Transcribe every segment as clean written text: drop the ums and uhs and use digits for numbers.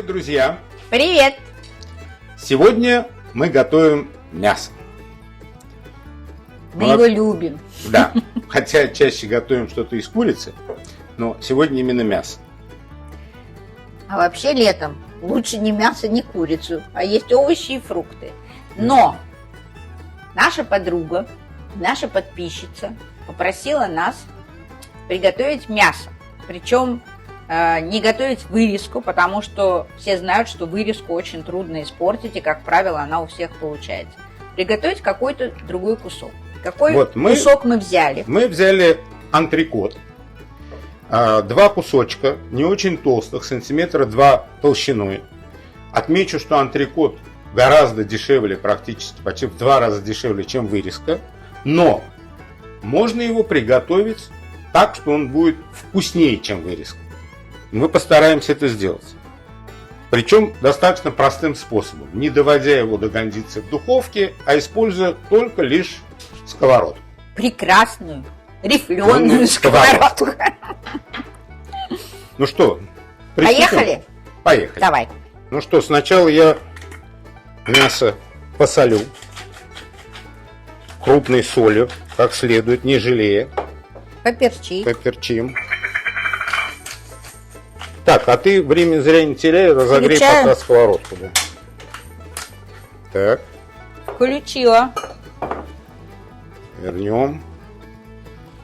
Привет, друзья! Привет! Сегодня мы готовим мясо. Мы его любим. Да, хотя чаще готовим что-то из курицы, но сегодня именно мясо. А вообще летом лучше не мясо, не курицу, а есть овощи и фрукты. Но наша подруга, наша подписчица попросила нас приготовить мясо. Причем не готовить вырезку, потому что все знают, что вырезку очень трудно испортить, и, как правило, она у всех получается. Приготовить какой-то другой кусок. Какой кусок мы взяли? Мы взяли антрекот. Два кусочка, не очень толстых, сантиметра 2 толщиной. Отмечу, что антрекот гораздо дешевле, практически почти в 2 раза дешевле, чем вырезка. Но можно его приготовить так, что он будет вкуснее, чем вырезка. Мы постараемся это сделать. Причем достаточно простым способом, не доводя его до кондиции в духовке, а используя только лишь сковородку. Прекрасную, рифленую сковородку. Ну что, приступим? Поехали? Поехали. Давай. Ну что, сначала я мясо посолю крупной солью, как следует, не жалея. Поперчим. Так, а ты время зря не теряй, разогрей пока сковородку. Да. Так. Включила. Вернем.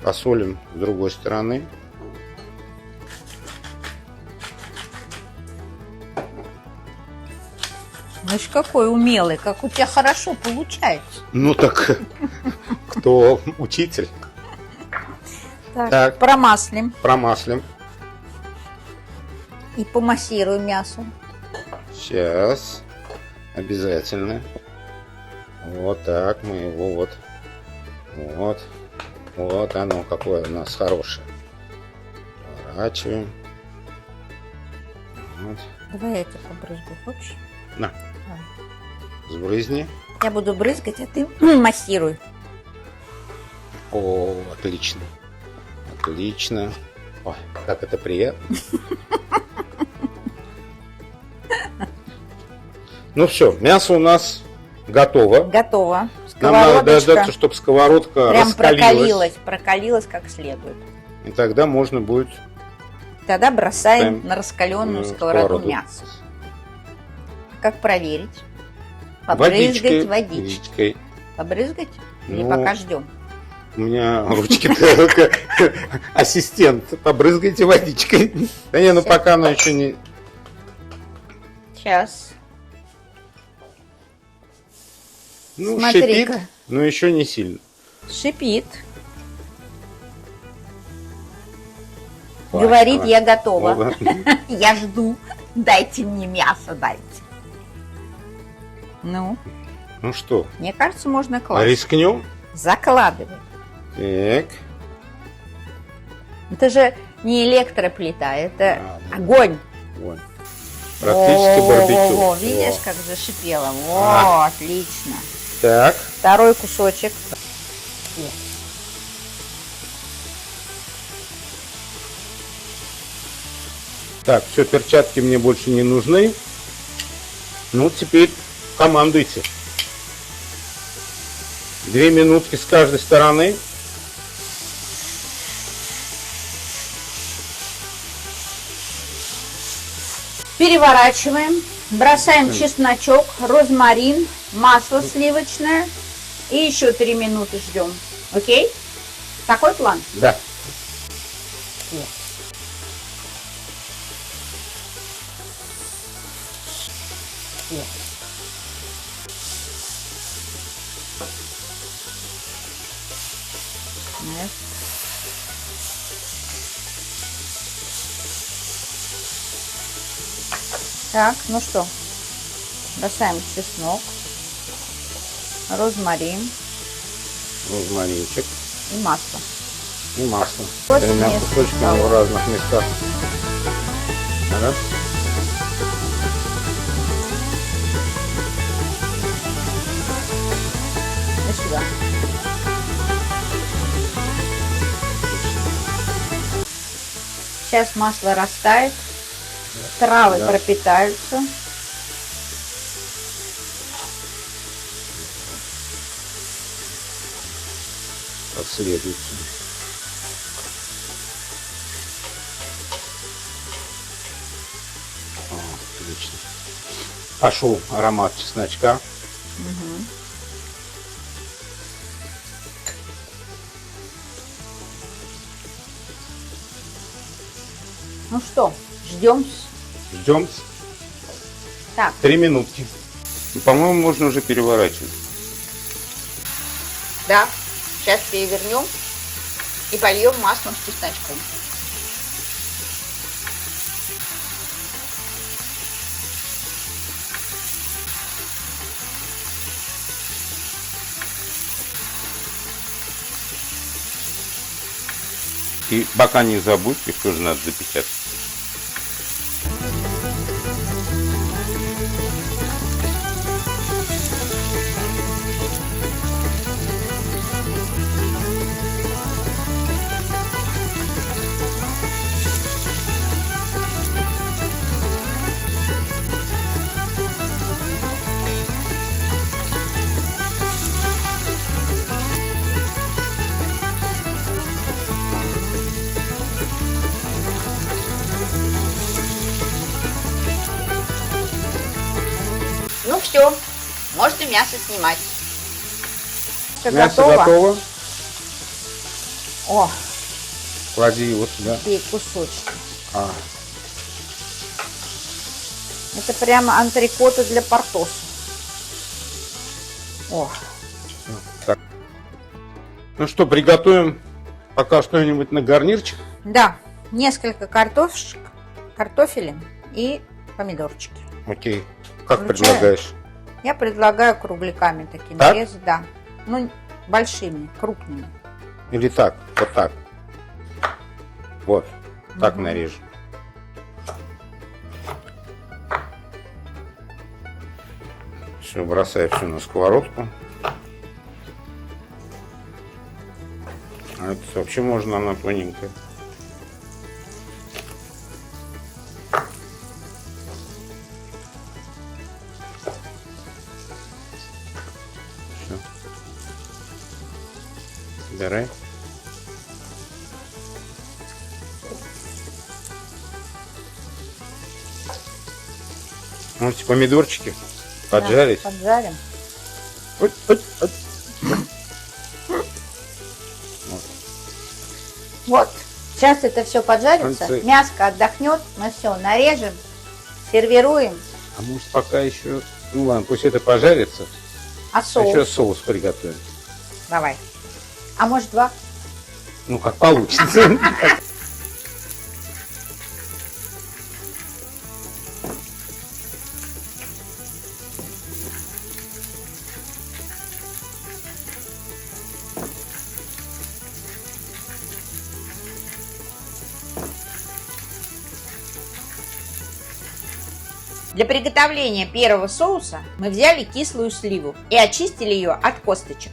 Посолим с другой стороны. Ну ж какой умелый, как у тебя хорошо получается. Ну так, кто учитель? Так, промаслим. И помассируем мясо. Сейчас. Обязательно. Вот так мы его Вот оно какое у нас хорошее. Поворачиваем. Вот. Давай я тебя побрызгаю, хочешь? На. Сбрызни. Я буду брызгать, а ты массируй. О, отлично. Отлично. Ой, как это приятно. Ну все, мясо у нас готово. Готово. Нам надо дождаться, чтобы сковородка прям раскалилась. прокалилась как следует. И тогда можно будет... Тогда бросаем на раскаленную сковороду мясо. Как проверить? Побрызгать водичкой. Побрызгать? Или пока ждем? У меня ручки только ассистент. Побрызгайте водичкой. Да не, ну пока оно еще не... Сейчас. Ну, шипит, но еще не сильно. Шипит. Говорит, я готова. Я жду. Дайте мне мясо, дайте. Ну что? Мне кажется, можно класть. Рискнем? Закладывай. Так. Это же не электроплита, это огонь. Практически барбекю. Видишь, как зашипело? О, отлично. Так. Второй кусочек. Так, все, перчатки мне больше не нужны. Ну, теперь командуйте. 2 минутки с каждой стороны. Переворачиваем. Бросаем чесночок, розмарин, масло сливочное. И еще 3 минуты ждем. Окей? Такой план? Да. Так, ну что, бросаем чеснок, розмарин, розмаринчик и масло. Тремя кусочками в разных местах. Раз. И сюда. Сейчас масло растает. Травы Да. пропитаются. Как следует. О, отлично. Пошел аромат чесночка. Мгм. Ну что, ждем. Ждем Так, 3 минутки. И, по-моему, можно уже переворачивать. да, сейчас перевернем и польем маслом с чесночком. И бока не забудь, их тоже надо запечатать. Ну все, можно мясо снимать. Всё Мясо готово. О, Клади его сюда. такие кусочки. А, Это прямо антрикоты для портоса. О, так. Ну что, приготовим пока что-нибудь на гарнирчик. да, несколько картофеля и помидорчики. Окей. Как Включаю. предлагаешь? Я предлагаю круглями такими Так? резать, да. Ну, большими, крупными. Или так? Вот так. Вот. Так Мгм. нарежем. Все, бросаю все на сковородку. А это вообще можно, она тоненькая. Все. Собирай. Можете помидорчики поджарить. Да, поджарим. Ой, ой, ой. Вот, сейчас это все поджарится, Концы. мяско отдохнет, мы все нарежем, сервируем. А может пока еще... Ну ладно, пусть это пожарится. А А соус? еще соус приготовим. Давай. А может 2? Ну как получится. Для приготовления первого соуса мы взяли кислую сливу и очистили ее от косточек.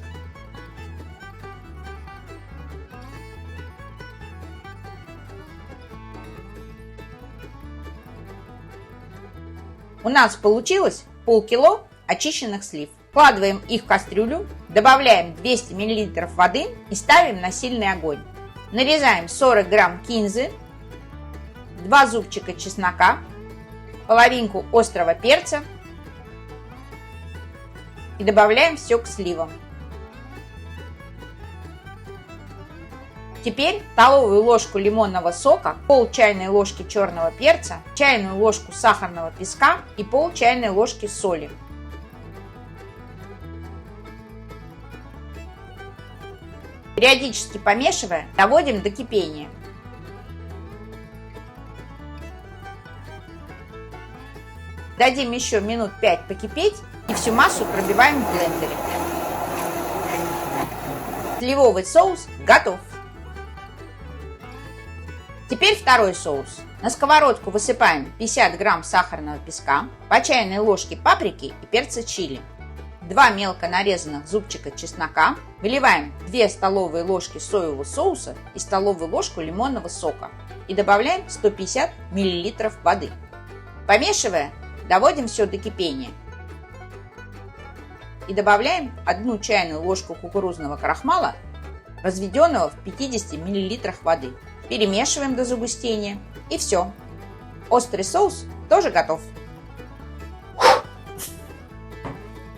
У нас получилось полкило очищенных слив. Вкладываем их в кастрюлю, добавляем 200 мл воды и ставим на сильный огонь. Нарезаем 40 грамм кинзы, 2 зубчика чеснока, половинку острого перца и добавляем все к сливам. Теперь столовую ложку лимонного сока, пол чайной ложки черного перца, чайную ложку сахарного песка и пол чайной ложки соли. Периодически помешивая, доводим до кипения. Дадим еще минут 5 покипеть и всю массу пробиваем в блендере. Сливовый соус готов. Теперь второй соус. На сковородку высыпаем 50 грамм сахарного песка, по чайной ложке паприки и перца чили, 2 мелко нарезанных зубчика чеснока, выливаем 2 столовые ложки соевого соуса и столовую ложку лимонного сока и добавляем 150 мл воды. Помешивая, доводим все до кипения. И добавляем 1 чайную ложку кукурузного крахмала, разведенного в 50 мл воды. Перемешиваем до загустения. И все. Острый соус тоже готов.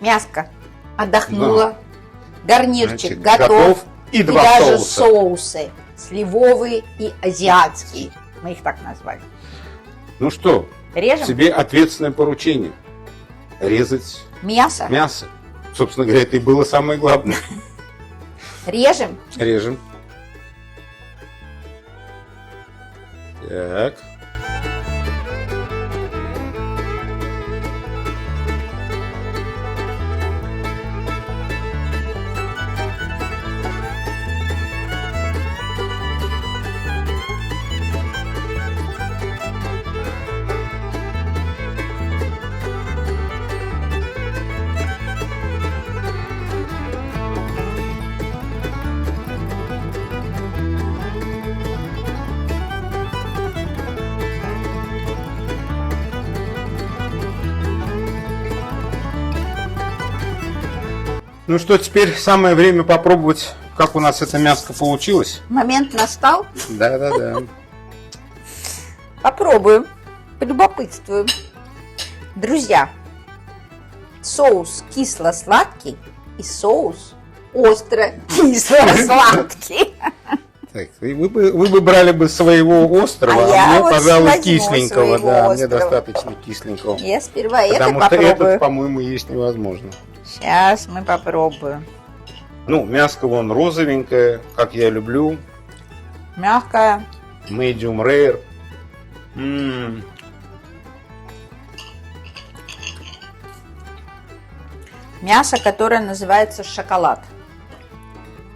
Мяско отдохнуло. Гарнирчик Значит, готов. И И два даже соуса. соусы. Сливовые и азиатские. Мы их так назвали. Ну что, Режем тебе ответственное поручение. Резать мясо. мясо. Собственно говоря, это и было самое главное. Режем. Режем. Так. Ну что, теперь самое время попробовать, как у нас это мяско получилось. Момент настал. Да-да-да. Попробуем. Полюбопытствуем. Друзья, соус кисло-сладкий и соус остро-кисло-сладкий. Так, вы бы брали бы своего острова, А я мне, вот пожалуй, возьму кисленького. своего Да, мне острова. достаточно кисленького. Я сперва это Потому что попробую. этот, по-моему, есть невозможно. Сейчас мы попробуем. Ну, мяско вон розовенькое, как я люблю. Мягкое. Medium rare. Мясо, которое называется шоколад.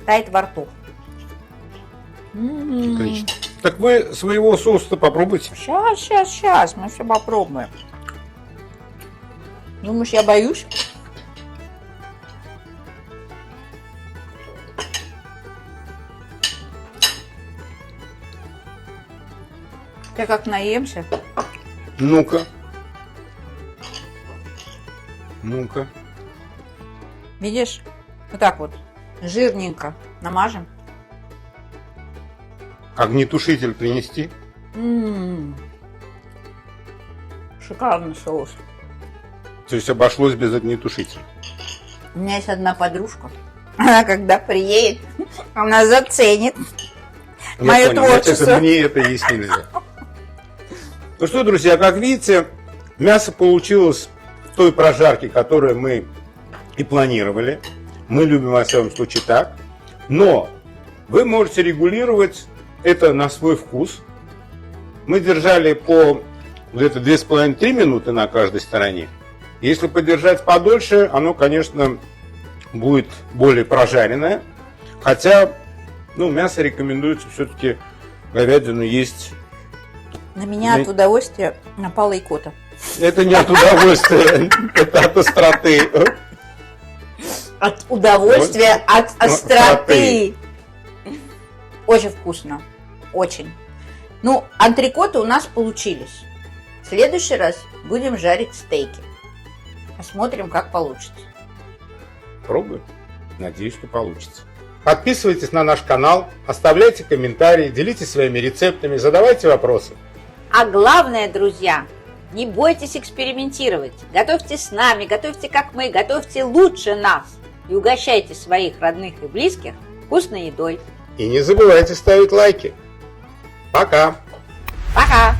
Тает во рту. Отлично. Так вы своего соуса попробуйте. Сейчас, мы все попробуем. Думаешь, я боюсь? Я как наемся. Ну-ка. Ну-ка. Видишь? Вот так вот. Жирненько намажем. Огнетушитель принести? Шикарный соус. То есть обошлось без огнетушителя. У меня есть одна подружка. Она когда приедет, она заценит Я мое понял, творчество. это мне это есть нельзя. Ну что, друзья, как видите, мясо получилось в той прожарке, которую мы и планировали. Мы любим, во всяком случае, так. Но вы можете регулировать это на свой вкус. Мы держали по где-то 2,5-3 минуты на каждой стороне. Если подержать подольше, оно, конечно, будет более прожаренное. Хотя, ну, мясо рекомендуется все-таки говядину есть. На меня от удовольствия напала икота. Это не от удовольствия, это от остроты. От удовольствия, от остроты. Очень вкусно. Очень. Ну, антрикоты у нас получились. В следующий раз будем жарить стейки. Посмотрим, как получится. Пробуем. Надеюсь, что получится. Подписывайтесь на наш канал, оставляйте комментарии, делитесь своими рецептами, задавайте вопросы. А главное, друзья, не бойтесь экспериментировать. Готовьте с нами, готовьте как мы, готовьте лучше нас. И угощайте своих родных и близких вкусной едой. И не забывайте ставить лайки. Пока! Пока!